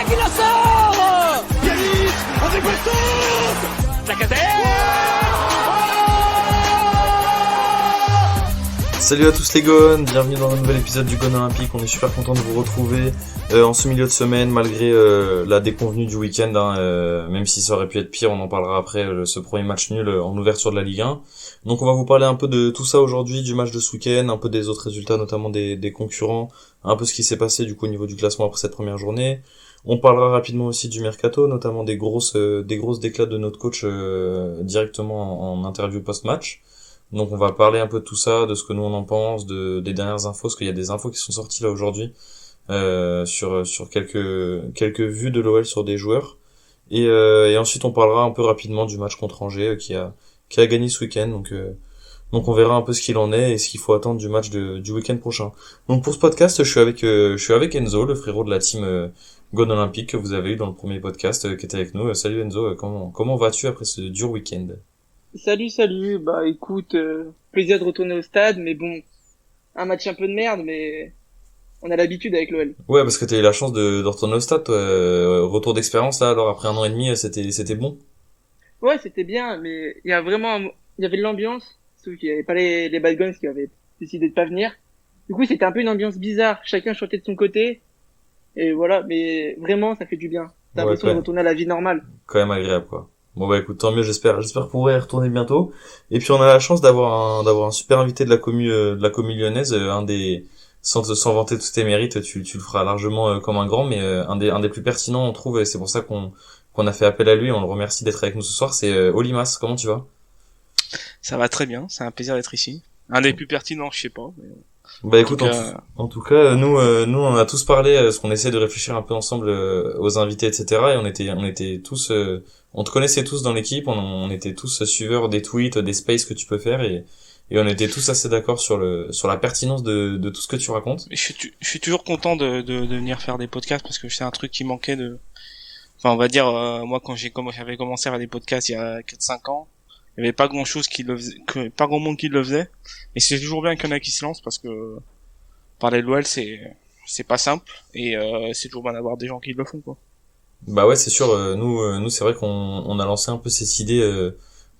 qui la sort. Yanis avec le centre. Salut à tous les Gones, bienvenue dans un nouvel épisode du Gone Olympique. On est super content de vous retrouver en ce milieu de semaine malgré la déconvenue du week-end, même si ça aurait pu être pire, on en parlera après, ce premier match nul en ouverture de la Ligue 1. Donc on va vous parler un peu de tout ça aujourd'hui, du match de ce week-end, un peu des autres résultats, notamment des concurrents, un peu ce qui s'est passé du coup au niveau du classement après cette première journée. On parlera rapidement aussi du mercato, notamment des grosses déclats de notre coach directement en interview post-match. Donc on va parler un peu de tout ça, de ce que nous on en pense, des dernières infos, parce qu'il y a des infos qui sont sorties là aujourd'hui sur quelques vues de l'OL sur des joueurs. Et ensuite on parlera un peu rapidement du match contre Angers qui a gagné ce week-end. Donc on verra un peu ce qu'il en est et ce qu'il faut attendre du match du week-end prochain. Donc pour ce podcast, je suis avec Enzo, le frérot de la team Gone Olympique que vous avez eu dans le premier podcast qui était avec nous. Salut Enzo, comment vas-tu après ce dur week-end? Salut. Bah écoute, plaisir de retourner au stade, mais bon, un match un peu de merde, mais on a l'habitude avec l'OL. Ouais, parce que t'as eu la chance de retourner au stade, toi. Retour d'expérience là, alors après 1 an et demi, c'était bon. Ouais, c'était bien, mais il y avait de l'ambiance, sauf qu'il y avait pas les Bad Guns qui avaient décidé de pas venir. Du coup, c'était un peu une ambiance bizarre, chacun chantait de son côté, et voilà, mais vraiment, ça fait du bien. T'as l'impression de retourner à la vie normale. Quand même agréable, quoi. Bon bah écoute, tant mieux, j'espère pouvoir y retourner bientôt. Et puis on a la chance d'avoir un super invité de la commu lyonnaise, sans vanter tous tes mérites, tu le feras largement comme un grand, mais un des plus pertinents on trouve, et c'est pour ça qu'on a fait appel à lui, on le remercie d'être avec nous ce soir, c'est Olimas. Comment tu vas? Ça va très bien, c'est un plaisir d'être ici. Un des plus pertinents, je sais pas. Mais... Bah écoute, en tout cas, nous on a tous parlé, parce qu'on essaie de réfléchir un peu ensemble aux invités, etc. Et on était tous, on te connaissait tous dans l'équipe, on était tous suiveurs des tweets, des spaces que tu peux faire, et on était tous assez d'accord sur la pertinence de tout ce que tu racontes. Je suis toujours content de venir faire des podcasts parce que c'est un truc qui manquait enfin on va dire, moi quand j'avais commencé à faire des podcasts il y a 4-5 ans, il y avait pas grand chose pas grand monde qui le faisait, et c'est toujours bien qu'il y en a qui se lancent parce que parler de l'OL c'est pas simple, et c'est toujours bien d'avoir des gens qui le font, quoi. Bah ouais, c'est sûr, nous c'est vrai qu'on a lancé un peu cette idée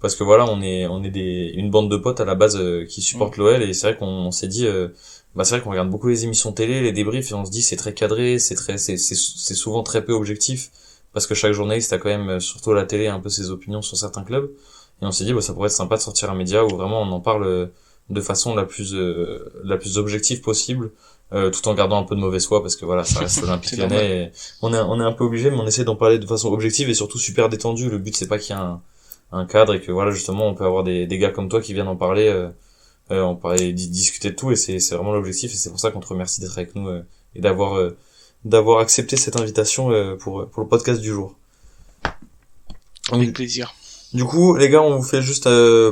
parce que voilà, on est une bande de potes à la base qui supportent l'OL, et c'est vrai qu'on s'est dit c'est vrai qu'on regarde beaucoup les émissions télé, les débriefs, et on se dit c'est très cadré, c'est souvent très peu objectif parce que chaque journaliste a quand même surtout à la télé un peu ses opinions sur certains clubs. Et on s'est dit, ça pourrait être sympa de sortir un média où vraiment on en parle de façon la plus objective possible, tout en gardant un peu de mauvaise foi, parce que voilà, ça reste l'Olympique Lyonnais, et on est un peu obligé, mais on essaie d'en parler de façon objective et surtout super détendue. Le but c'est pas qu'il y ait un cadre, et que voilà, justement, on peut avoir des gars comme toi qui viennent en parler, discuter de tout, et c'est vraiment l'objectif, et c'est pour ça qu'on te remercie d'être avec nous et d'avoir accepté cette invitation pour le podcast du jour. Avec plaisir. Du coup, les gars, on vous fait juste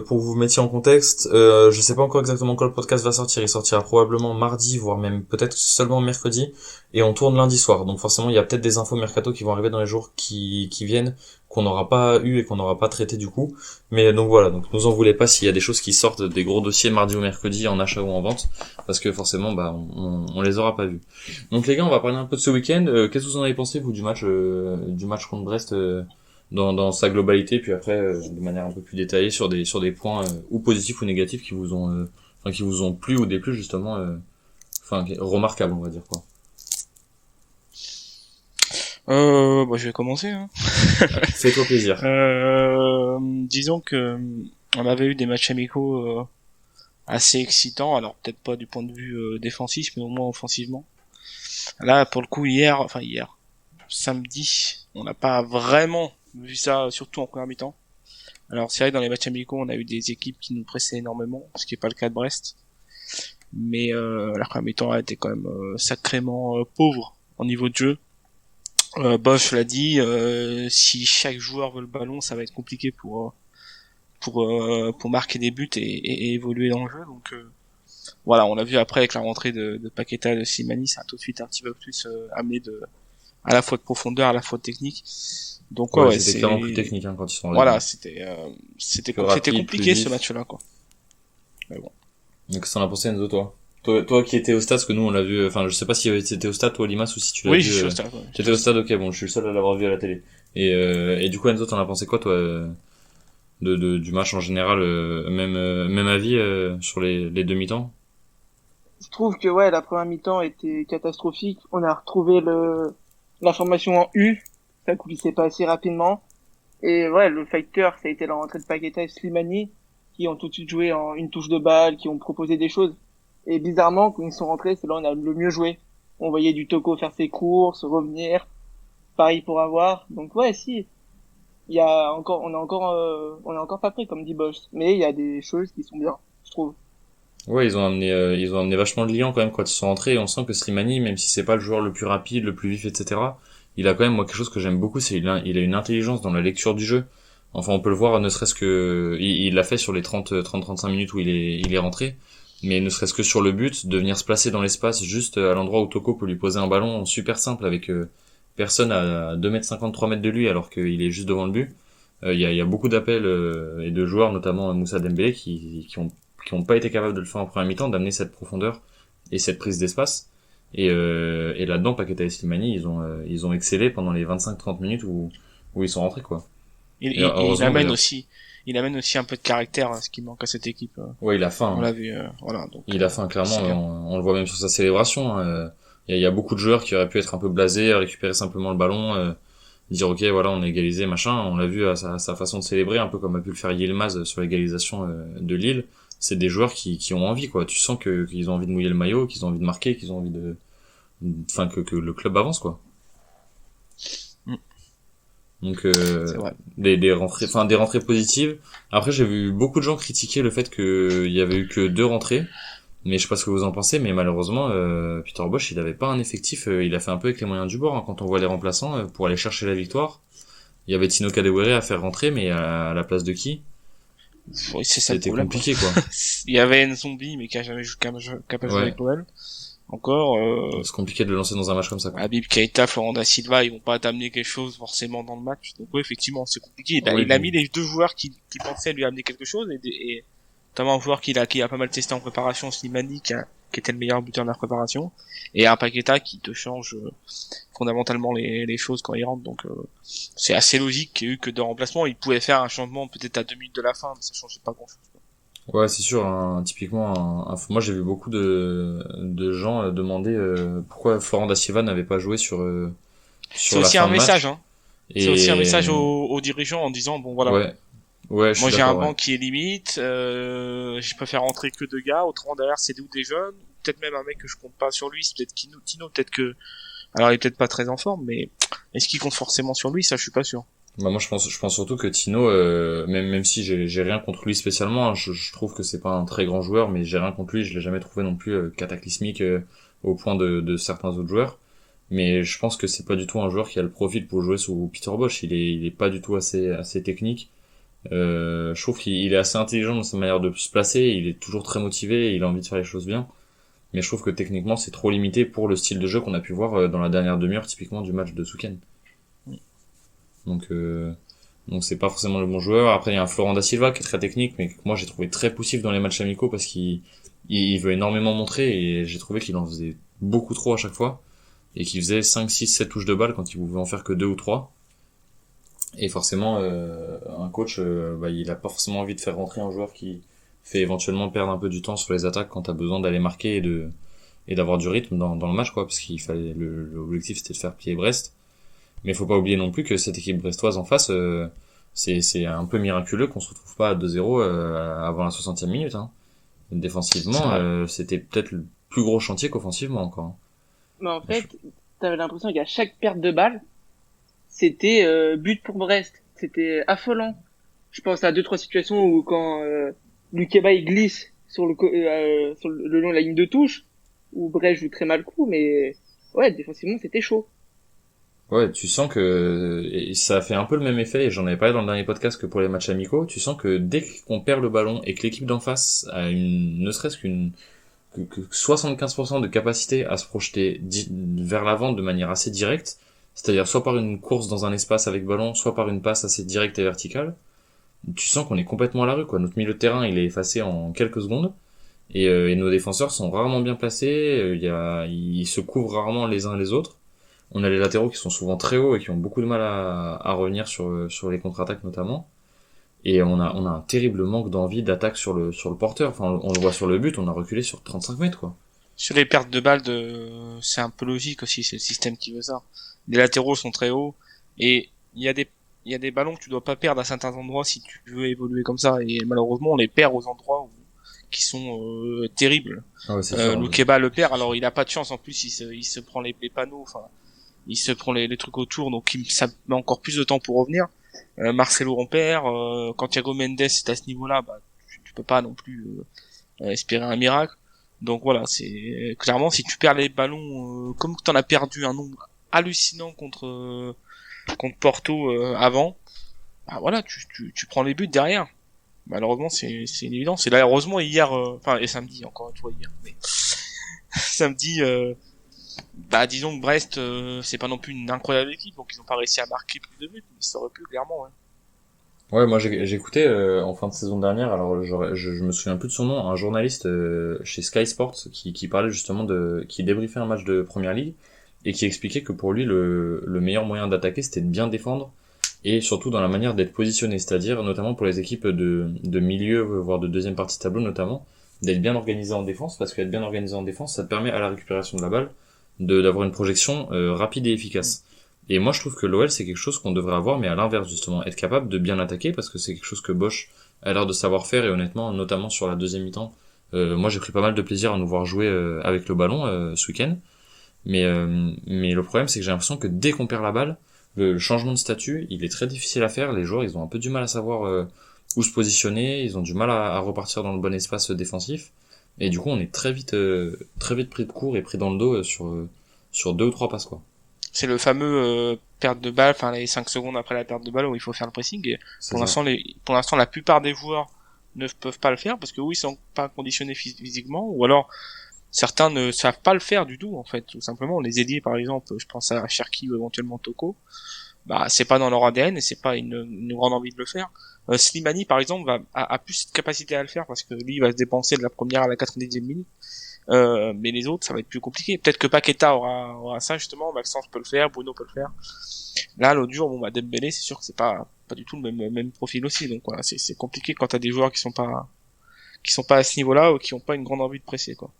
pour vous mettre en contexte. Je sais pas encore exactement quand le podcast va sortir. Il sortira probablement mardi, voire même peut-être seulement mercredi. Et on tourne lundi soir. Donc forcément, il y a peut-être des infos mercato qui vont arriver dans les jours qui viennent, qu'on n'aura pas eu et qu'on n'aura pas traité du coup. Mais donc voilà. Donc nous en voulez pas s'il y a des choses qui sortent, des gros dossiers mardi ou mercredi en achat ou en vente, parce que forcément, on les aura pas vus. Donc les gars, on va parler un peu de ce week-end. Qu'est-ce que vous en avez pensé, vous, du match contre Brest? Dans sa globalité, puis après de manière un peu plus détaillée sur des points ou positifs ou négatifs qui vous ont plu ou déplu, justement, remarquables, on va dire, quoi. Je vais commencer, hein. Fais-toi plaisir. Disons que on avait eu des matchs amicaux assez excitants, alors peut-être pas du point de vue défensif, mais au moins offensivement. Là, pour le coup, hier, samedi, on n'a pas vraiment vu ça, surtout en première mi-temps. Alors c'est vrai que dans les matchs amicaux, on a eu des équipes qui nous pressaient énormément, ce qui est pas le cas de Brest. Mais la première mi-temps a été quand même sacrément pauvre en niveau de jeu. Bosch l'a dit, si chaque joueur veut le ballon, ça va être compliqué pour marquer des buts et évoluer dans le jeu. Donc voilà, on l'a vu après avec la rentrée de Paqueta, de Slimani, ça a tout de suite un petit peu plus amené à la fois de profondeur, à la fois de technique. Donc c'était clairement plus technique quand ils sont voilà, c'était compliqué ce match-là, quoi. Mais bon. Donc ça en a pensé, Enzo, toi? Toi qui étais au stade, parce que nous on l'a vu, enfin je sais pas si t'étais au stade toi Limas ou si tu l'as Oui, vu. je suis au stade. Ouais. T'étais au stade, ok, bon, je suis le seul à l'avoir vu à la télé. Et du coup Enzo, t'en as pensé quoi toi du match en général, même avis sur les deux mi-temps? Je trouve que ouais, la première mi-temps était catastrophique. On a retrouvé l'information en U. Ça coulissait pas assez rapidement. Et ouais, le fighter, ça a été la rentrée de Paqueta et Slimani, qui ont tout de suite joué en une touche de balle, qui ont proposé des choses. Et bizarrement, quand ils sont rentrés, c'est là où on a le mieux joué. On voyait du Toko faire ses courses, revenir, pareil pour avoir. Donc ouais, si, il y a encore, on est encore pas prêt, comme dit Bosch. Mais il y a des choses qui sont bien, je trouve. Ouais, ils ont amené vachement de liant quand même quand ils sont rentrés. Et on sent que Slimani, même si c'est pas le joueur le plus rapide, le plus vif, etc., il a quand même, moi, quelque chose que j'aime beaucoup, c'est il a une intelligence dans la lecture du jeu. Enfin, on peut le voir, ne serait-ce que, il l'a fait sur les 30-35 minutes où il est rentré. Mais ne serait-ce que sur le but, de venir se placer dans l'espace, juste à l'endroit où Toko peut lui poser un ballon super simple avec personne à 2 m 50, 3 mètres de lui, alors qu'il est juste devant le but. Il y a beaucoup d'appels et de joueurs, notamment Moussa Dembélé, qui ont pas été capables de le faire en première mi-temps, d'amener cette profondeur et cette prise d'espace. Et là-dedans, Paqueta et Slimani, ils ont excellé pendant les 25-30 minutes où ils sont rentrés, quoi. Il amène aussi un peu de caractère, ce qui manque à cette équipe. Ouais, il a faim. On l'a vu, voilà. Donc, il a faim, clairement. On le voit même sur sa célébration. Hein. Il y a beaucoup de joueurs qui auraient pu être un peu blasés, récupérer simplement le ballon, dire ok, voilà, on a égalisé, machin. On l'a vu à sa façon de célébrer, un peu comme a pu le faire Yilmaz sur l'égalisation de Lille. C'est des joueurs qui ont envie, quoi. Tu sens qu'ils ont envie de mouiller le maillot, qu'ils ont envie de marquer, qu'ils ont envie enfin que le club avance, quoi. Donc des rentrées positives. Après, j'ai vu beaucoup de gens critiquer le fait qu'il y avait eu que 2 rentrées, mais je sais pas ce que vous en pensez, mais malheureusement Peter Bosch, il avait pas un effectif, il a fait un peu avec les moyens du bord, hein, quand on voit les remplaçants pour aller chercher la victoire. Il y avait Tino Kadewere à faire rentrer, mais à la place de qui? Oui, c'est ça le C'était problème, compliqué, quoi. Il y avait Nzombi, mais qui a jamais joué, qui a pas joué avec l'OL. Encore, c'est compliqué de le lancer dans un match comme ça, quoi. Habib Keita, Florent da Silva, ils vont pas t'amener quelque chose forcément dans le match. Donc oui, effectivement, c'est compliqué. Il a mis les 2 joueurs qui pensaient lui amener quelque chose, et notamment un joueur qui a pas mal testé en préparation, Slimani, qui était le meilleur buteur de la préparation, et un Paqueta qui te change fondamentalement les choses quand il rentre. Donc c'est assez logique qu'il y ait eu que 2 remplacements. Il pouvait faire un changement peut-être à 2 minutes de la fin, mais ça changeait pas grand-chose. Ouais, c'est sûr, hein, typiquement, moi j'ai vu beaucoup de gens demander pourquoi Florent da Silva n'avait pas joué sur C'est la aussi fin un de match. message, hein. Et... C'est aussi un message aux dirigeants en disant, bon voilà, ouais, moi j'ai un banc qui est limite, je préfère rentrer que 2 gars, autrement derrière c'est des jeunes, peut-être même un mec que je compte pas sur lui, c'est peut-être Tino, peut-être que, alors il est peut-être pas très en forme, mais est-ce qu'il compte forcément sur lui, ça je suis pas sûr. Bah moi je pense surtout que Tino, même si j'ai rien contre lui spécialement, hein, je trouve que c'est pas un très grand joueur, mais j'ai rien contre lui, je l'ai jamais trouvé non plus cataclysmique au point de certains autres joueurs. Mais je pense que c'est pas du tout un joueur qui a le profil pour jouer sous Peter Bosch. Il est pas du tout assez technique. Je trouve qu'il est assez intelligent dans sa manière de se placer. Il est toujours très motivé. Il a envie de faire les choses bien. Mais je trouve que techniquement c'est trop limité pour le style de jeu qu'on a pu voir dans la dernière demi-heure typiquement du match de Souken. Donc c'est pas forcément le bon joueur. Après il y a un Florent da Silva qui est très technique, mais que moi j'ai trouvé très poussif dans les matchs amicaux parce qu'il veut énormément montrer et j'ai trouvé qu'il en faisait beaucoup trop à chaque fois. Et qui faisait 5, 6, 7 touches de balle quand il pouvait en faire que 2 ou 3. Et forcément, un coach, il a pas forcément envie de faire rentrer un joueur qui fait éventuellement perdre un peu du temps sur les attaques quand t'as besoin d'aller marquer et d'avoir du rythme dans le match, quoi, parce qu'il fallait, l'objectif c'était de faire plier Brest. Mais faut pas oublier non plus que cette équipe brestoise en face, c'est un peu miraculeux qu'on se retrouve pas à 2-0 avant la 60e minute, hein. Défensivement, c'était peut-être le plus gros chantier qu'offensivement encore, hein. Mais en fait, t'avais l'impression qu'à chaque perte de balle, c'était but pour Brest. C'était affolant. Je pense à 2-3 situations où quand Lukeba il glisse sur le long de la ligne de touche, où Brest joue très mal le coup, mais ouais, défensivement c'était chaud. Ouais, tu sens que et ça a fait un peu le même effet, et j'en avais parlé dans le dernier podcast que pour les matchs amicaux, tu sens que dès qu'on perd le ballon et que l'équipe d'en face a ne serait-ce que 75% de capacité à se projeter vers l'avant de manière assez directe, c'est-à-dire soit par une course dans un espace avec ballon, soit par une passe assez directe et verticale, tu sens qu'on est complètement à la rue, quoi. Notre milieu de terrain, il est effacé en quelques secondes, Et nos défenseurs sont rarement bien placés. Ils se couvrent rarement les uns les autres. On a les latéraux qui sont souvent très hauts et qui ont beaucoup de mal à revenir sur les contre-attaques notamment. Et on a un terrible manque d'envie d'attaque sur le porteur. Enfin, on le voit sur le but, on a reculé sur 35 mètres, quoi. Sur les pertes de balles, c'est un peu logique aussi, c'est le système qui veut ça. Les latéraux sont très hauts et il y a des ballons que tu dois pas perdre à certains endroits si tu veux évoluer comme ça, et malheureusement on les perd aux endroits qui sont terribles. Ah ouais, c'est sûr, Loukeba le perd, alors il a pas de chance en plus, il se prend les panneaux, enfin il se prend les trucs autour, donc ça met encore plus de temps pour revenir. Marcelo on perd, quand Thiago Mendes est à ce niveau-là, bah tu peux pas non plus espérer un miracle. Donc voilà, c'est clairement si tu perds les ballons comme t'en as perdu un nombre hallucinant contre Porto avant, bah voilà, tu prends les buts derrière. Malheureusement, c'est une évidence. Et là, heureusement hier, et samedi encore une fois hier, mais samedi, bah disons que Brest, c'est pas non plus une incroyable équipe, donc ils ont pas réussi à marquer plus de buts, mais ça aurait pu clairement. Ouais. Ouais, moi j'écoutais en fin de saison dernière, alors je me souviens plus de son nom, un journaliste chez Sky Sports qui parlait justement qui débriefait un match de Première Ligue et qui expliquait que pour lui le meilleur moyen d'attaquer c'était de bien défendre et surtout dans la manière d'être positionné, c'est-à-dire notamment pour les équipes de milieu voire de deuxième partie de tableau notamment, d'être bien organisé en défense, parce qu'être bien organisé en défense ça te permet à la récupération de la balle d'avoir une projection rapide et efficace. Et moi, je trouve que l'OL, c'est quelque chose qu'on devrait avoir, mais à l'inverse, justement, être capable de bien attaquer, parce que c'est quelque chose que Bosch a l'air de savoir faire, et honnêtement, notamment sur la deuxième mi-temps, moi, j'ai pris pas mal de plaisir à nous voir jouer avec le ballon ce week-end. Mais le problème, c'est que j'ai l'impression que dès qu'on perd la balle, le changement de statut, il est très difficile à faire. Les joueurs, ils ont un peu du mal à savoir où se positionner, ils ont du mal à repartir dans le bon espace défensif, et du coup, on est très vite pris de court et pris dans le dos sur 2 ou 3 passes, quoi. C'est le fameux perte de balle, enfin les 5 secondes après la perte de balle où il faut faire le pressing. Et pour l'instant, la plupart des joueurs ne peuvent pas le faire parce que ils sont pas conditionnés physiquement, ou alors certains ne savent pas le faire du tout en fait. Tout simplement, les ailiers par exemple, je pense à Cherki ou éventuellement Toko, bah c'est pas dans leur ADN et c'est pas une grande envie de le faire. Slimani par exemple a plus cette capacité à le faire parce que lui il va se dépenser de la première à la 90e minute. Mais les autres ça va être plus compliqué. Peut-être que Paqueta aura ça justement, Maxence peut le faire, Bruno peut le faire. Là l'autre jour Dembélé c'est sûr que c'est pas du tout le même profil aussi, donc voilà, c'est compliqué quand t'as des joueurs qui sont pas à ce niveau-là ou qui ont pas une grande envie de presser quoi.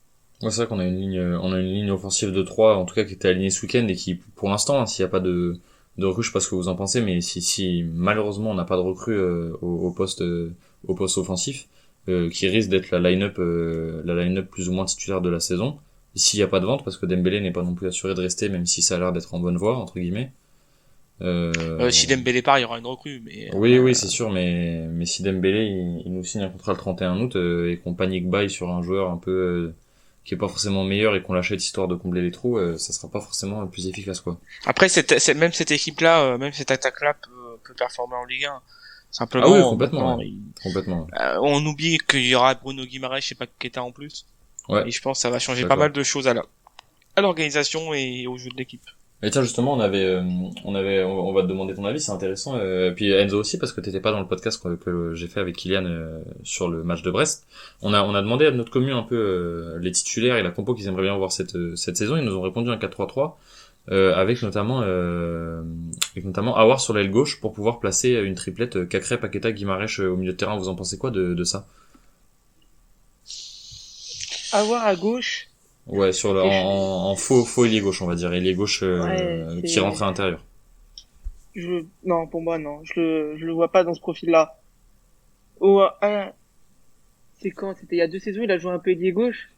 Ouais, c'est vrai qu'on a une ligne offensive de 3 en tout cas qui était alignée ce week-end et qui pour l'instant s'il y a pas de recrue, je sais pas ce que vous en pensez, mais si malheureusement on n'a pas de recrue au poste offensif, qui risque d'être la line-up plus ou moins titulaire de la saison, s'il n'y a pas de vente, parce que Dembélé n'est pas non plus assuré de rester, même si ça a l'air d'être en bonne voie entre guillemets. Si Dembélé part, il y aura une recrue, mais oui c'est sûr, mais si Dembélé il nous signe un contrat le 31 août et qu'on panique buy sur un joueur un peu qui est pas forcément meilleur et qu'on l'achète histoire de combler les trous, ça sera pas forcément le plus efficace quoi. Après même cette équipe-là, même cette attaque-là peut performer en Ligue 1. Simplement, ah oui, complètement. Complètement. On oublie qu'il y aura Bruno Guimaraes et Paqueta en plus. Ouais. Et je pense que ça va changer pas mal de choses à l'organisation et au jeu de l'équipe. Et tiens, justement, on va te demander ton avis, c'est intéressant. Puis Enzo aussi, parce que t'étais pas dans le podcast que j'ai fait avec Kylian sur le match de Brest. On a demandé à notre commu un peu les titulaires et la compo qu'ils aimeraient bien voir cette saison. Ils nous ont répondu un 4-3-3 avec notamment Aouar sur l'aile gauche pour pouvoir placer une triplette Cacré, Paqueta, Guimaraes au milieu de terrain. Vous en pensez quoi de ça? Aouar à gauche. Ouais, en faux ailier gauche, on va dire, ailier gauche qui rentre à l'intérieur. Non, pour moi non, je le vois pas dans ce profil-là. C'est quand? C'était il y a 2 saisons, il a joué un peu ailier gauche.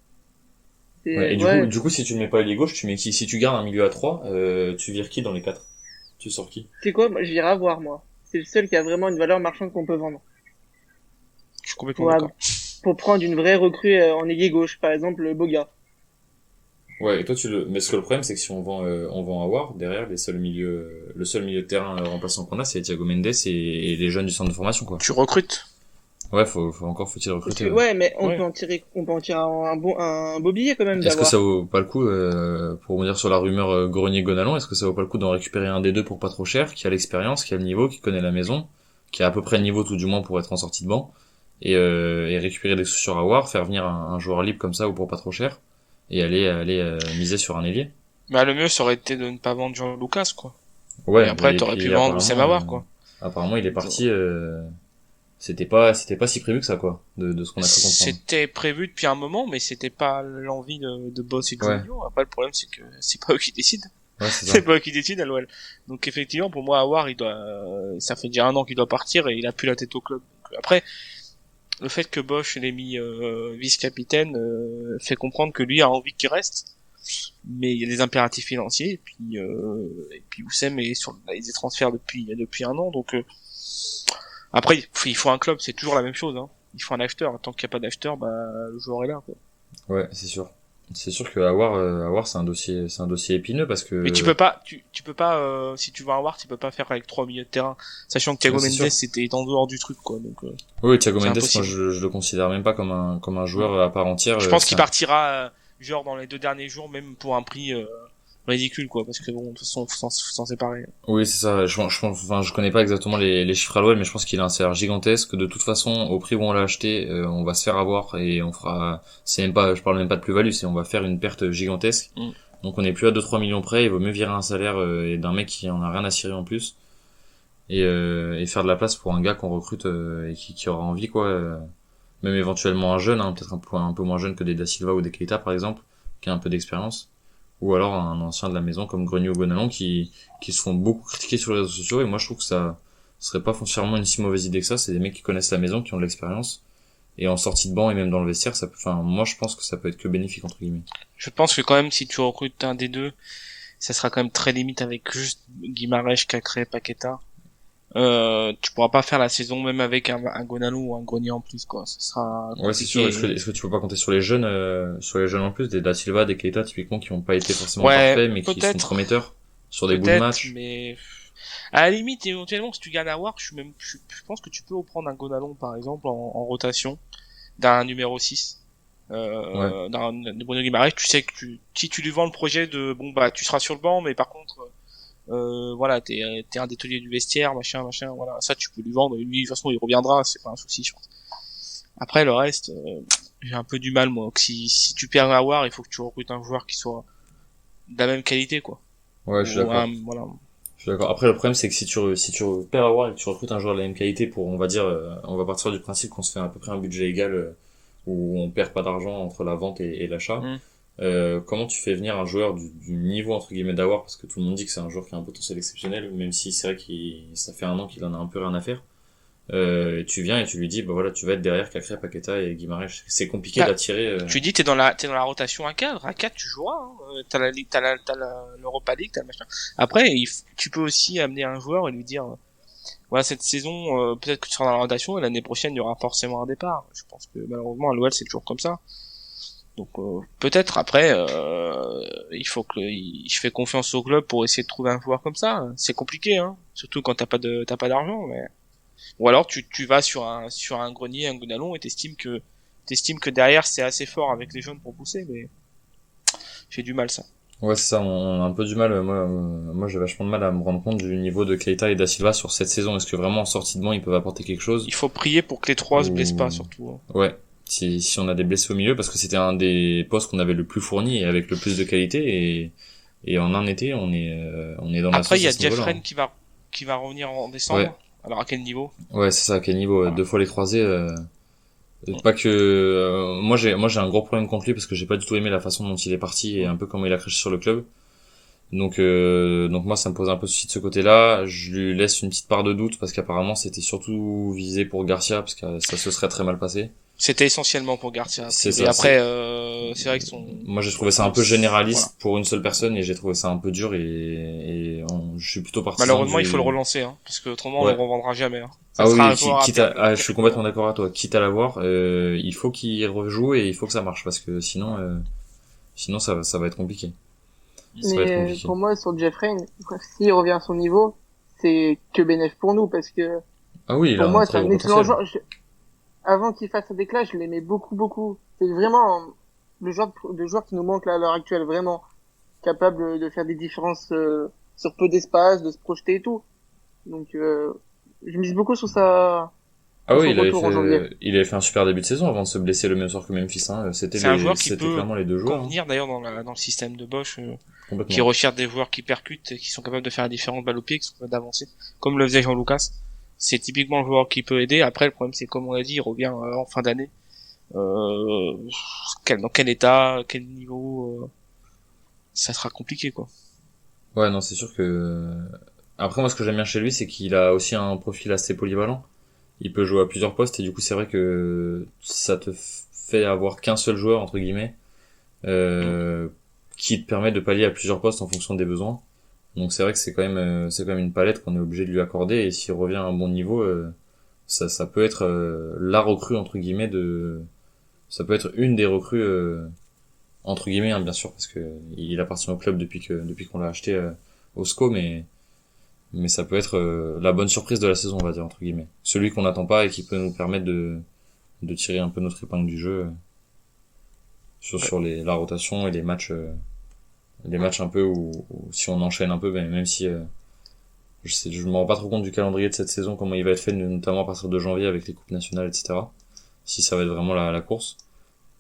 Ouais, et du coup, si tu ne mets pas ailier gauche, tu mets qui? Si tu gardes un milieu à 3, tu vires qui dans les 4? Tu sors qui? C'est quoi? Moi, je viens voir, moi. C'est le seul qui a vraiment une valeur marchande qu'on peut vendre. Je suis complètement d'accord. Pour prendre une vraie recrue en ailier gauche, par exemple Boga. Ouais, et toi mais ce que le problème c'est que si on vend Aouar, derrière le seul milieu de terrain remplaçant qu'on a, c'est Thiago Mendes et les jeunes du centre de formation quoi. Tu recrutes. Ouais, faut-il recruter. Ouais, mais on peut en tirer un beau billet quand même. Est-ce que ça vaut pas le coup pour revenir sur la rumeur Grenier-Gonalon, est-ce que ça vaut pas le coup d'en récupérer un des deux pour pas trop cher, qui a l'expérience, qui a le niveau, qui connaît la maison, qui a à peu près le niveau tout du moins pour être en sortie de banc et récupérer des sous sur Awar, faire venir un joueur libre comme ça ou pour pas trop cher et aller miser sur un ailier. Bah, le mieux, ça aurait été de ne pas vendre Jean Lucas, quoi. Ouais. Et après, t'aurais pu vendre Oussem Aouar, quoi. Apparemment, il est parti. C'était pas si prévu que ça, quoi, de ce qu'on a pu comprendre. C'était prévu depuis un moment, mais c'était pas l'envie de Boss et de Mourinho. Après, le problème, c'est que c'est pas eux qui décident. Ouais, c'est ça. C'est pas eux qui décident à l'OL. Donc, effectivement, pour moi, Aouar, ça fait déjà 1 an qu'il doit partir et il a plus la tête au club. Donc, après, le fait que Bosch l'ait mis vice-capitaine fait comprendre que lui a envie qu'il reste. Mais il y a des impératifs financiers et puis Oussem est sur les transferts depuis 1 an, donc après il faut un club, c'est toujours la même chose, hein. Il faut un acheteur, tant qu'il n'y a pas d'acheteur, bah le joueur est là, quoi. Ouais, c'est sûr. C'est sûr que Awar c'est un dossier épineux parce que. Mais tu peux pas si tu veux un Awar, tu peux pas faire avec 3 milieux de terrain, sachant que Thiago Ouais, Mendes c'était en dehors du truc, quoi. Donc oui, Thiago c'est Mendes, impossible. moi je le considère même pas comme un joueur à part entière. Je pense qu'il partira genre dans les 2 derniers jours, même pour un prix ridicule, quoi, parce que bon, de toute façon faut s'en séparer. Oui, c'est ça. Je connais pas exactement les chiffres à l'OL, mais je pense qu'il a un salaire gigantesque. De toute façon, au prix où on l'a acheté, on va se faire avoir et on fera. Je parle même pas de plus-value, c'est on va faire une perte gigantesque. Donc on est plus à 2-3 millions près. Il vaut mieux virer un salaire et d'un mec qui en a rien à cirer en plus et faire de la place pour un gars qu'on recrute et qui aura envie, quoi. Même éventuellement un jeune, hein, peut-être un peu moins jeune que des Da Silva ou des Keita par exemple, qui a un peu d'expérience. Ou alors un ancien de la maison comme Grenier ou Gonalon qui se font beaucoup critiquer sur les réseaux sociaux, et moi je trouve que ça serait pas foncièrement une si mauvaise idée que ça. C'est des mecs qui connaissent la maison, qui ont de l'expérience, et en sortie de banc et même dans le vestiaire, moi je pense que ça peut être que bénéfique entre guillemets. Je pense que quand même si tu recrutes un des deux, ça sera quand même très limite avec juste Guimarães, Cacré, Paqueta. Tu pourras pas faire la saison même avec un Gonalon ou un Grenier en plus, quoi. Ça sera compliqué. Ouais, c'est sûr. Est-ce que tu peux pas compter sur les jeunes en plus, des Da Silva, des Keita typiquement, qui ont pas été forcément parfaits mais qui sont prometteurs sur des bouts de match. Mais à la limite, éventuellement, si tu gagnes à War, je pense que tu peux reprendre un Gonalon par exemple en rotation d'un numéro 6. D'un Bruno Guimarães, tu sais que si tu lui vends le projet de bon bah tu seras sur le banc, mais par contre voilà, t'es un des tauliers du vestiaire, machin, voilà, ça tu peux lui vendre, lui de toute façon il reviendra, c'est pas un souci, je pense. Après le reste, j'ai un peu du mal moi, que si tu perds un Awar, il faut que tu recrutes un joueur qui soit de la même qualité, quoi. Ouais, je suis d'accord. Voilà. Je suis d'accord. Après le problème c'est que si tu perds Awar et que tu recrutes un joueur de la même qualité pour, on va dire, on va partir du principe qu'on se fait à peu près un budget égal où on perd pas d'argent entre la vente et l'achat. Comment tu fais venir un joueur du niveau entre guillemets d'Awar, parce que tout le monde dit que c'est un joueur qui a un potentiel exceptionnel, même si c'est vrai ça fait 1 an qu'il en a un peu rien à faire. Et tu viens et tu lui dis bah voilà, tu vas être derrière Cacré, Paqueta et Guimarães. C'est compliqué d'attirer. Tu dis t'es dans la rotation à 4 tu joueras, hein. T'as l'Europa League, t'as le machin. Après tu peux aussi amener un joueur et lui dire voilà, cette saison peut-être que tu seras dans la rotation et l'année prochaine il y aura forcément un départ. Je pense que malheureusement à l'OL c'est toujours comme ça. Donc peut-être après il faut que je fais confiance au club pour essayer de trouver un joueur comme ça. C'est compliqué, hein, surtout quand t'as pas d'argent, mais ou alors tu vas sur un Grenier, un Gonalon et t'estimes que derrière c'est assez fort avec les jeunes pour pousser, mais j'ai du mal ça. Ouais, c'est ça, on a un peu du mal. Moi j'ai vachement de mal à me rendre compte du niveau de Keita et Da Silva sur cette saison. Est-ce que vraiment en sortie de banc ils peuvent apporter quelque chose? Il faut prier pour que les trois se blessent pas, surtout, hein. Ouais. Si on a des blessés au milieu, parce que c'était un des postes qu'on avait le plus fourni et avec le plus de qualité, et en un été on est dans la sauce. Après il y a Jeffren qui va revenir en décembre. Ouais. Alors à quel niveau? Ouais, c'est ça, à quel niveau? Voilà. 2 fois les croisés. Pas que moi j'ai un gros problème contre lui parce que j'ai pas du tout aimé la façon dont il est parti et un peu comment il a craché sur le club. Donc moi ça me pose un peu souci de ce côté-là. Je lui laisse une petite part de doute parce qu'apparemment c'était surtout visé pour Garcia parce que ça se serait très mal passé. C'était essentiellement pour Garcia. C'est ça, et après c'est vrai que moi j'ai trouvé ça un peu généraliste pour une seule personne et j'ai trouvé ça un peu dur je suis plutôt partisan. Malheureusement il faut le relancer, hein, parce que autrement on le revendra jamais, hein. Ah oui, je suis complètement d'accord avec toi. Quitte à l'avoir, il faut qu'il rejoue et il faut que ça marche parce que sinon ça va être compliqué. Mais pour moi, sur Jeffrey, s'il revient à son niveau, c'est que bénéf pour nous parce que ah oui, pour moi c'est un excellent joueur. Avant qu'il fasse un déclat, je l'aimais beaucoup. C'est vraiment le genre de joueur qui nous manque là à l'heure actuelle, vraiment capable de faire des différences sur peu d'espace, de se projeter et tout. Donc je mise beaucoup sur sa Ah à oui, son retour en janvier. il avait fait un super début de saison avant de se blesser le même soir que Memphis, hein. C'est un joueur qui C'était peut clairement les deux joueurs, hein. convenir d'ailleurs dans le système de Bosch, qui Complètement. recherche des joueurs qui percutent, et qui sont capables de faire la différence balle au pied, qui sont capables d'avancer, comme le faisait Jean Lucas. C'est typiquement le joueur qui peut aider. Après, le problème, c'est comme on l'a dit, il revient en fin d'année. Dans quel état, quel niveau, ça sera compliqué, quoi. Ouais, non, c'est sûr que... Après, moi, ce que j'aime bien chez lui, c'est qu'il a aussi un profil assez polyvalent. Il peut jouer à plusieurs postes, et du coup, c'est vrai que ça te fait avoir qu'un seul joueur, entre guillemets, qui te permet de pallier à plusieurs postes en fonction des besoins. Donc c'est vrai que c'est quand même une palette qu'on est obligé de lui accorder, et s'il revient à un bon niveau, ça peut être la recrue, entre guillemets, ça peut être une des recrues, entre guillemets, hein, bien sûr, parce que il appartient au club depuis qu'on l'a acheté au SCO, mais ça peut être la bonne surprise de la saison, on va dire, entre guillemets. Celui qu'on n'attend pas et qui peut nous permettre de tirer un peu notre épingle du jeu sur la rotation et les matchs un peu où si on enchaîne un peu, ben, même si je me rends pas trop compte du calendrier de cette saison, comment il va être fait, notamment à partir de janvier avec les coupes nationales, etc. Si ça va être vraiment la course.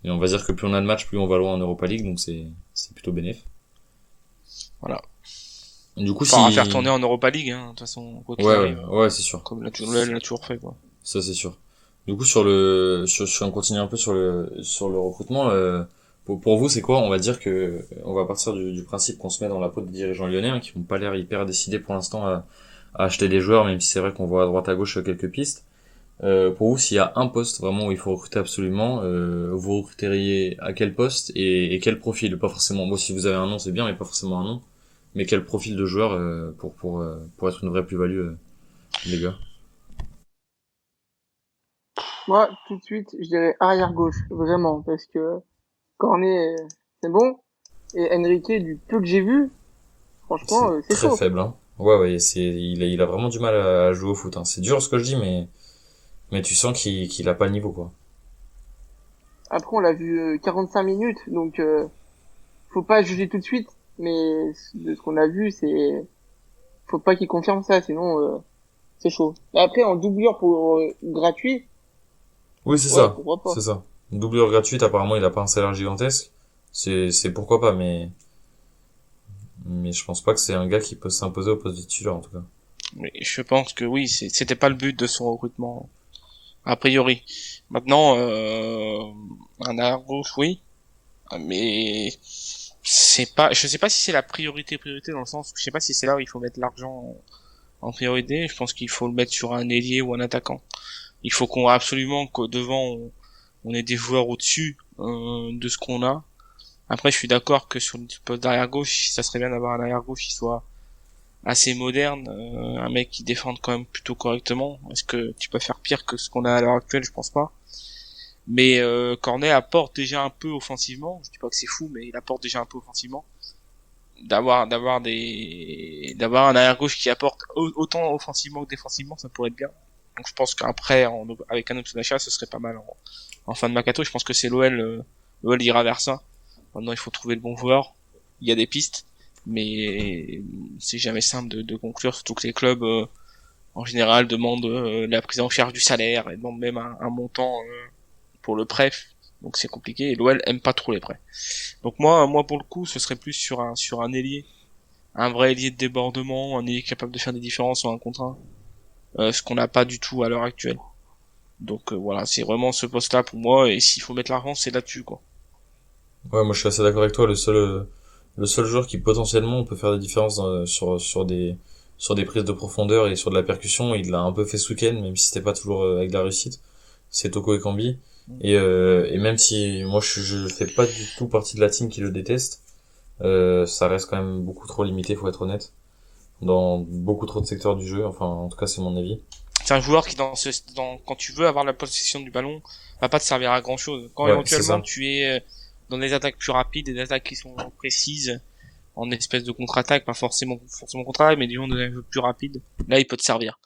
Et on va dire que plus on a de matchs, plus on va loin en Europa League, donc c'est plutôt bénéf. Voilà. Du coup, Enfin, à faire tourner en Europa League, hein, de toute façon, quoi qu'il arrive. Ouais, c'est sûr. Comme l'a toujours fait, quoi. Ça, c'est sûr. Du coup, on continue un peu sur le recrutement, pour vous, c'est quoi? On va dire que, on va partir du principe qu'on se met dans la peau des dirigeants lyonnais, hein, qui n'ont pas l'air hyper décidés pour l'instant à acheter des joueurs, même si c'est vrai qu'on voit à droite à gauche quelques pistes. Pour vous, s'il y a un poste vraiment où il faut recruter absolument, vous recruteriez à quel poste et quel profil? Pas forcément, bon, si vous avez un nom, c'est bien, mais pas forcément un nom. Mais quel profil de joueur pour être une vraie plus-value, les gars? Moi, tout de suite, je dirais arrière gauche, vraiment, parce que Cornet, c'est bon, et Enrique, du peu que j'ai vu, C'est franchement, c'est très chaud. faible, hein. Ouais, il a vraiment du mal à jouer au foot, hein. C'est dur ce que je dis, mais tu sens qu'il a pas le niveau, quoi. Après, on l'a vu 45 minutes, donc faut pas juger tout de suite, mais de ce qu'on a vu, faut pas qu'il confirme ça, sinon c'est chaud. Après, en doublure pour gratuit, Oui, c'est ouais, ça. pourquoi pas. C'est ça. Une doublure gratuite, apparemment, il a pas un salaire gigantesque. C'est pourquoi pas, mais je pense pas que c'est un gars qui peut s'imposer au poste de titulaire, en tout cas. Mais je pense que oui, c'était pas le but de son recrutement, a priori. Maintenant, un arrière gauche, oui, mais je sais pas si c'est la priorité dans le sens, je sais pas si c'est là où il faut mettre l'argent en priorité. Je pense qu'il faut le mettre sur un ailier ou un attaquant. Il faut qu'on absolument qu'au devant on ait des joueurs au-dessus de ce qu'on a. Après, je suis d'accord que sur le poste d'arrière gauche, ça serait bien d'avoir un arrière gauche qui soit assez moderne, un mec qui défende quand même plutôt correctement. Est-ce que tu peux faire pire que ce qu'on a à l'heure actuelle? Je pense pas. Mais Cornet apporte déjà un peu offensivement. Je dis pas que c'est fou, mais il apporte déjà un peu offensivement. D'avoir un arrière gauche qui apporte autant offensivement que défensivement, ça pourrait être bien. Donc je pense qu'après, avec un option d'achat, ce serait pas mal en fin de mercato. Je pense que c'est l'OL ira vers ça. Maintenant, il faut trouver le bon joueur. Il y a des pistes, mais c'est jamais simple de conclure, surtout que les clubs, en général, demandent la prise en charge du salaire et demandent même un montant pour le prêt. Donc c'est compliqué. Et l'OL aime pas trop les prêts. Donc moi, pour le coup, ce serait plus sur un ailier, un vrai ailier de débordement, un ailier capable de faire des différences sur un contre un, ce qu'on n'a pas du tout à l'heure actuelle. Donc voilà, c'est vraiment ce poste-là pour moi. Et s'il faut mettre l'argent, c'est là-dessus, quoi. Ouais, moi je suis assez d'accord avec toi. Le seul joueur qui potentiellement peut faire des différences sur des prises de profondeur et sur de la percussion, il l'a un peu fait ce week-end, même si c'était pas toujours avec de la réussite. C'est Toko Ekambi. Et même si moi je fais pas du tout partie de la team qui le déteste, ça reste quand même beaucoup trop limité, faut être honnête, dans beaucoup trop de secteurs du jeu. Enfin, en tout cas, c'est mon avis. C'est un joueur qui quand tu veux avoir la possession du ballon, va pas te servir à grand chose. Quand Ouais, c'est éventuellement ça. tu es dans des attaques plus rapides, des attaques qui sont précises, en espèce de contre-attaque, pas forcément contre-attaque, mais disons un peu plus rapide, là il peut te servir.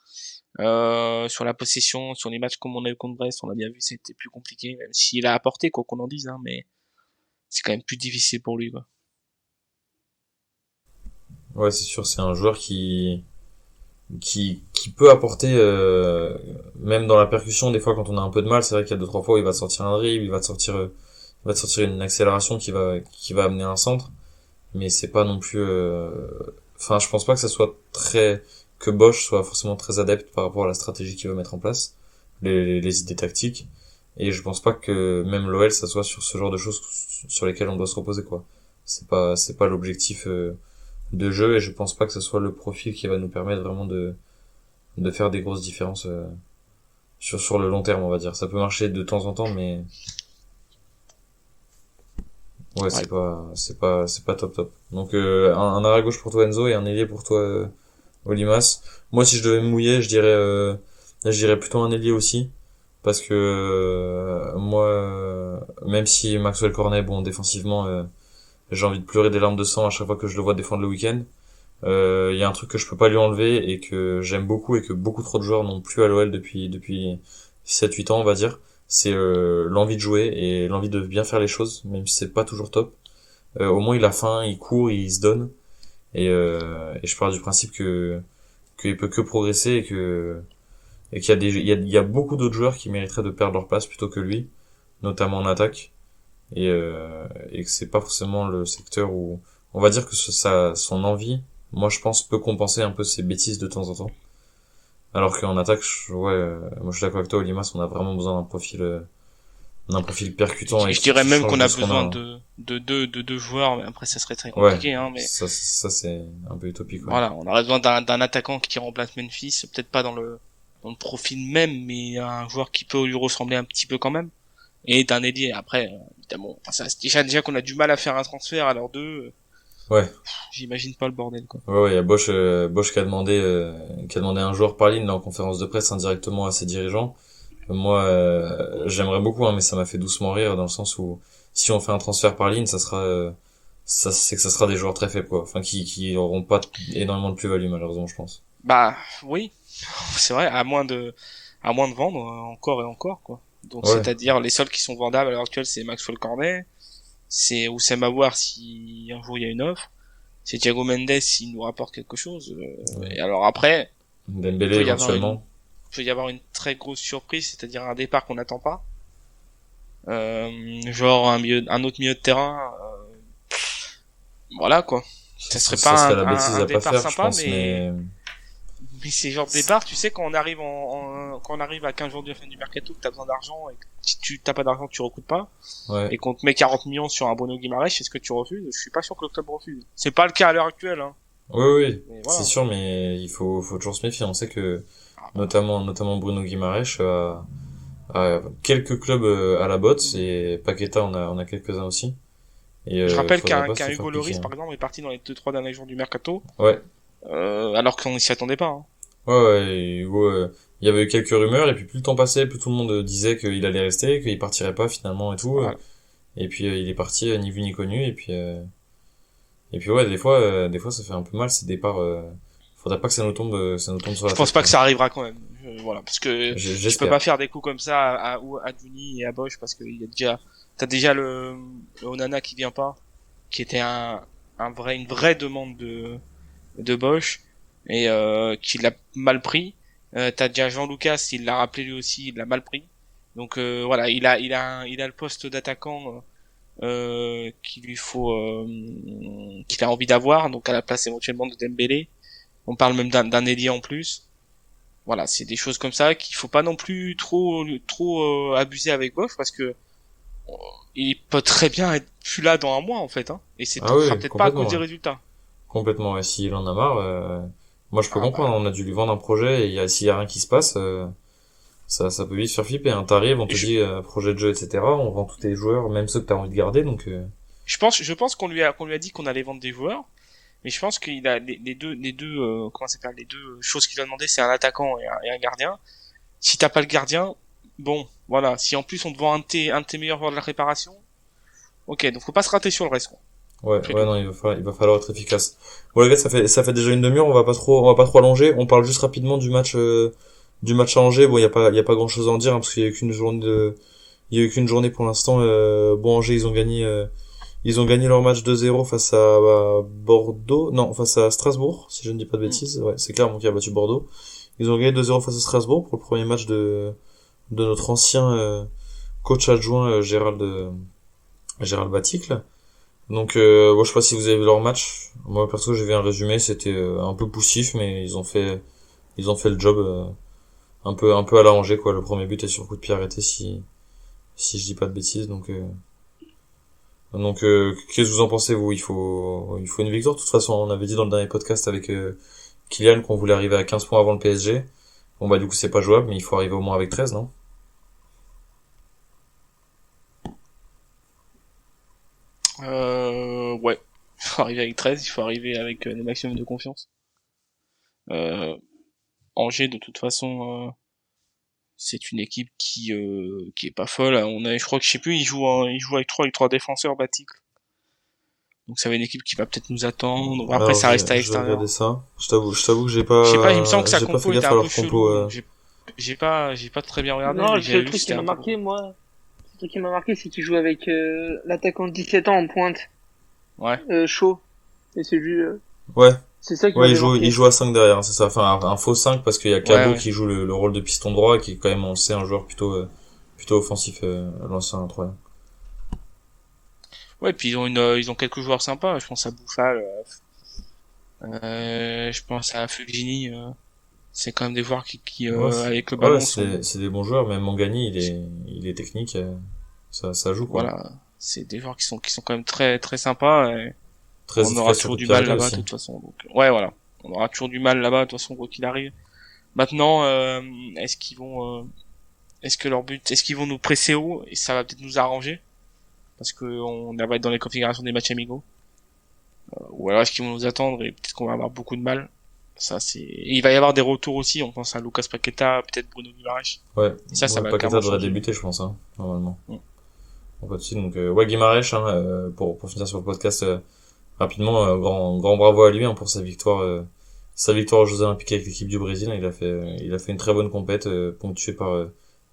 Sur la possession, sur les matchs comme on a eu contre Brest, on a bien vu, c'était plus compliqué, même s'il a apporté, quoi qu'on en dise, hein, mais c'est quand même plus difficile pour lui, quoi. Ouais, c'est sûr, c'est un joueur qui peut apporter même dans la percussion, des fois quand on a un peu de mal, c'est vrai qu'il y a deux trois fois où il va te sortir un dribble, il va te sortir une accélération qui va amener un centre, mais c'est pas non plus enfin je pense pas que ça soit que Bosch soit forcément très adepte par rapport à la stratégie qu'il veut mettre en place, les idées tactiques, et je pense pas que même l'OL ça soit sur ce genre de choses sur lesquelles on doit se reposer, quoi. C'est pas l'objectif de jeu, et je pense pas que ce soit le profil qui va nous permettre vraiment de faire des grosses différences sur le long terme, on va dire. Ça peut marcher de temps en temps, mais ouais, c'est pas top. Donc un arrière gauche pour toi Enzo et un ailier pour toi Olimas. Moi, si je devais me mouiller, je dirais plutôt un ailier aussi, parce que moi, même si Maxwell Cornet, bon, défensivement, j'ai envie de pleurer des larmes de sang à chaque fois que je le vois défendre le week-end. Il y a un truc que je peux pas lui enlever et que j'aime beaucoup et que beaucoup trop de joueurs n'ont plus à l'OL depuis 7-8 ans, on va dire. C'est l'envie de jouer et l'envie de bien faire les choses, même si c'est pas toujours top. Au moins il a faim, il court, il se donne, et je pars du principe que qu'il peut que progresser et qu'il y a il y a beaucoup d'autres joueurs qui mériteraient de perdre leur place plutôt que lui, notamment en attaque, et que c'est pas forcément le secteur où on va dire que son envie, moi je pense, peut compenser un peu ses bêtises de temps en temps. Alors qu'en attaque, moi je suis d'accord avec toi, Olimas, on a vraiment besoin d'un profil percutant. Je Et dirais qui même change qu'on a ce qu'on besoin a. de deux joueurs, mais après ça serait très compliqué, hein, mais Ça c'est un peu utopique, ouais. voilà, on aurait besoin d'un attaquant qui remplace Memphis, peut-être pas dans le profil même, mais un joueur qui peut lui ressembler un petit peu quand même, et d'un ailier. Après, évidemment, ça, c'est déjà qu'on a du mal à faire un transfert à l'heure d'eux. Ouais. J'imagine pas le bordel, quoi. Ouais, il y a Bosch qui a demandé un joueur par ligne là, en conférence de presse indirectement à ses dirigeants. Moi, j'aimerais beaucoup, hein, mais ça m'a fait doucement rire dans le sens où si on fait un transfert par ligne, ça c'est que ça sera des joueurs très faibles, quoi. Enfin, qui auront pas énormément de plus-value, malheureusement, je pense. Bah, oui. C'est vrai, à moins de vendre encore et encore, quoi. Donc, Ouais. c'est-à-dire, les seuls qui sont vendables à l'heure actuelle, c'est Maxwell Cornet, c'est Oussem Aouar si un jour il y a une offre, c'est Thiago Mendes s'il nous rapporte quelque chose, Ouais. et alors après, Dembélé peut y avoir éventuellement. peut y avoir une très grosse surprise, c'est-à-dire un départ qu'on n'attend pas. Genre un autre milieu de terrain, voilà, quoi. Ça serait Ça pas serait la bêtise un à pas départ faire, je sympa, pense, mais mais c'est genre de départ, tu sais, quand on arrive quand on arrive à 15 jours de la fin du mercato, que t'as besoin d'argent, et que si tu t'as pas d'argent, tu recoutes pas, ouais. et qu'on te met 40 millions sur un Bruno Guimaraes, est-ce que tu refuses? Je suis pas sûr que le club refuse. C'est pas le cas à l'heure actuelle, hein. Oui, Mais voilà. c'est sûr, mais faut toujours se méfier. On sait que, Ah, notamment Bruno Guimaraes a quelques clubs à la botte, et Paqueta on a quelques-uns aussi. Et je rappelle faudrait pas se qu'un faire Hugo piquer, Lloris, hein. par exemple, est parti dans les 2-3 derniers jours du mercato, Ouais, alors qu'on s'y attendait pas, hein. ouais, et Hugo, il y avait eu quelques rumeurs, et puis plus le temps passait, plus tout le monde disait qu'il allait rester, qu'il partirait pas finalement et tout. Voilà. Et puis il est parti ni vu ni connu, et puis ouais, des fois ça fait un peu mal ces départs. Faudrait pas que ça nous tombe sur la Je pense tête, pas quoi. que ça arrivera quand même. Voilà, parce que tu peux J'espère. pas faire des coups comme ça à Juni et à Bosch, parce que t'as déjà le Onana qui vient pas, qui était une vraie demande de Bosch, et qui l'a mal pris. T'as déjà Jean-Lucas, il l'a rappelé lui aussi, il l'a mal pris. Donc voilà, il a le poste d'attaquant qu'il a envie d'avoir, donc à la place éventuellement de Dembélé. On parle même d'un ailier en plus. Voilà, c'est des choses comme ça qu'il faut pas non plus trop abuser avec Bosch, parce que il peut très bien être plus là dans un mois en fait, hein. Et c'est Ah oui, sera peut-être pas à complètement, cause des ouais. résultats. Complètement, ouais. S'il en a marre, moi je peux Ah, comprendre, bah. on a dû lui vendre un projet, et s'il y a rien qui se passe, ça peut vite faire flipper, hein. T'arrives, on te Je, dit, projet de jeu, etc., on vend tous tes joueurs, même ceux que t'as envie de garder, donc, je pense qu'on lui a dit qu'on allait vendre des joueurs, mais je pense qu'il a les deux comment ça s'appelle, les deux choses qu'il a demandé, c'est un attaquant et un gardien. Si t'as pas le gardien, bon, voilà. Si en plus on te vend un de tes meilleurs joueurs de la réparation, ok, donc faut pas se rater sur le reste, quoi. ouais, C'est ouais, tout. non, il va falloir être efficace. Bon, les gars, ça fait déjà une demi-heure, on va pas trop allonger, on parle juste rapidement du match à Angers. Bon, il y a pas grand chose à en dire, hein, parce qu'il y a eu il y a eu qu'une journée pour l'instant. Bon, Angers, ils ont gagné leur match 2-0 face à Bordeaux, non, face à Strasbourg, si je ne dis pas de bêtises. Ouais, c'est clairement qui a battu Bordeaux. Ils ont gagné 2-0 face à Strasbourg pour le premier match de notre ancien coach adjoint Gérald Baticle. Donc bon, je sais pas si vous avez vu leur match. Moi perso j'ai vu un résumé, c'était un peu poussif, mais ils ont fait le job un peu à l'arranger quoi. Le premier but est sur coup de pied arrêté si je dis pas de bêtises. Donc qu'est-ce que vous en pensez vous? Il faut une victoire. De toute façon, on avait dit dans le dernier podcast avec Kylian qu'on voulait arriver à 15 points avant le PSG. Bon bah du coup c'est pas jouable, mais il faut arriver au moins avec 13, non? Ouais. Il faut arriver avec 13, il faut arriver avec le maximum de confiance. Angers, de toute façon, c'est une équipe qui est pas folle. Je crois que je sais plus, il joue avec trois défenseurs Baticle. Donc ça va être une équipe qui va peut-être nous attendre. Après, Alors, ça reste à je vais l'extérieur. regarder ça. Je t'avoue que j'ai pas. Je sais pas, il me semble que sa j'ai pas compo fait était gaffe à un leur peu chelou. compo. Donc j'ai pas très bien regardé. Non, Mais le j'avais seul vu truc que qui c'était m'a un peu... marqué, moi, le truc qui m'a marqué, c'est qu'il joue avec l'attaquant de 17 ans en pointe, Ouais. chaud. Et c'est lui, Ouais. c'est ça qui Ouais, m'a marqué. il joue à 5 derrière, c'est ça. Enfin, un faux 5 parce qu'il y a Cabot Ouais. qui joue le rôle de piston droit et qui est quand même, on le sait, un joueur plutôt offensif, l'ancien Troyen. Ouais, puis ils ont quelques joueurs sympas. Je pense à Bouffal. Je pense à Fulgini. C'est quand même des joueurs qui Ouais, avec le ballon ouais, sont... c'est des bons joueurs, même Mangani, il est technique, ça joue, quoi. Voilà, c'est des joueurs qui sont quand même très très sympas. Et Très on aura efficace sur toujours coup du de pied mal arrêté là-bas aussi. de toute façon. Donc, ouais, voilà, on aura toujours du mal là-bas de toute façon quoi qu'il arrive. Maintenant, est-ce qu'ils vont nous presser haut et ça va peut-être nous arranger parce que on va être dans les configurations des matchs amicaux. Ou alors est-ce qu'ils vont nous attendre et peut-être qu'on va avoir beaucoup de mal. Ça c'est. Et il va y avoir des retours aussi. On pense à Lucas Paqueta, peut-être Bruno Guimaraes. Ouais. Et ça va Paqueta clairement devrait changer. débuter, je pense, hein, normalement. Mm. On va dessus, donc, ouais, Guimaraes, hein, pour finir sur le podcast, rapidement, grand bravo à lui, hein, pour sa victoire aux Jeux Olympiques avec l'équipe du Brésil. Il a fait une très bonne compète, ponctuée par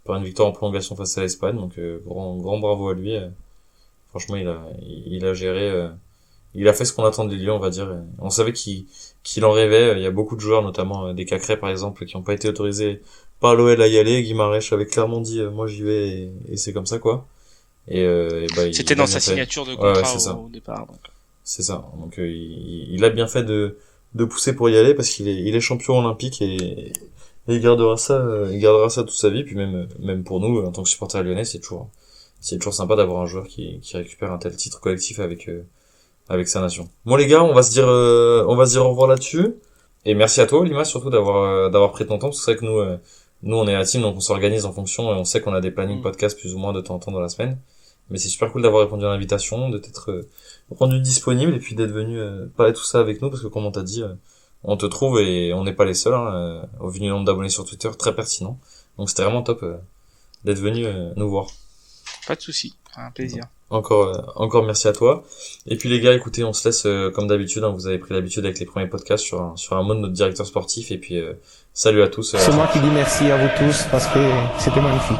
une victoire en prolongation face à l'Espagne. Donc, grand bravo à lui. Franchement, il a géré, il a fait ce qu'on attendait de lui, on va dire. On savait qu'il en rêvait. Il y a beaucoup de joueurs, notamment des Cacré par exemple, qui n'ont pas été autorisés par l'OL à y aller. Guimaraes avait clairement dit, moi j'y vais et c'est comme ça, quoi. Et bah, C'était il a dans bien sa fait. signature de Ouais, contrat c'est ça. au départ. Donc. C'est ça. Donc il a bien fait de pousser pour y aller parce qu'il est champion olympique et il gardera ça toute sa vie. Puis même pour nous en tant que supporters lyonnais, c'est toujours sympa d'avoir un joueur qui récupère un tel titre collectif avec sa nation. Bon les gars, on va se dire au revoir là-dessus. Et merci à toi Lima surtout d'avoir pris ton temps parce que c'est vrai que nous on est la team donc on s'organise en fonction et on sait qu'on a des plannings podcast plus ou moins de temps en temps dans la semaine. Mais c'est super cool d'avoir répondu à l'invitation, de t'être rendu disponible et puis d'être venu parler tout ça avec nous parce que comme on t'a dit, on te trouve et on n'est pas les seuls, hein, au vu du nombre d'abonnés sur Twitter, très pertinent. Donc c'était vraiment top d'être venu nous voir. Pas de souci, un plaisir. Encore merci à toi. Et puis les gars, écoutez, on se laisse comme d'habitude, hein, vous avez pris l'habitude avec les premiers podcasts sur un mot de notre directeur sportif et puis salut à tous. C'est moi qui dis merci à vous tous parce que c'était magnifique.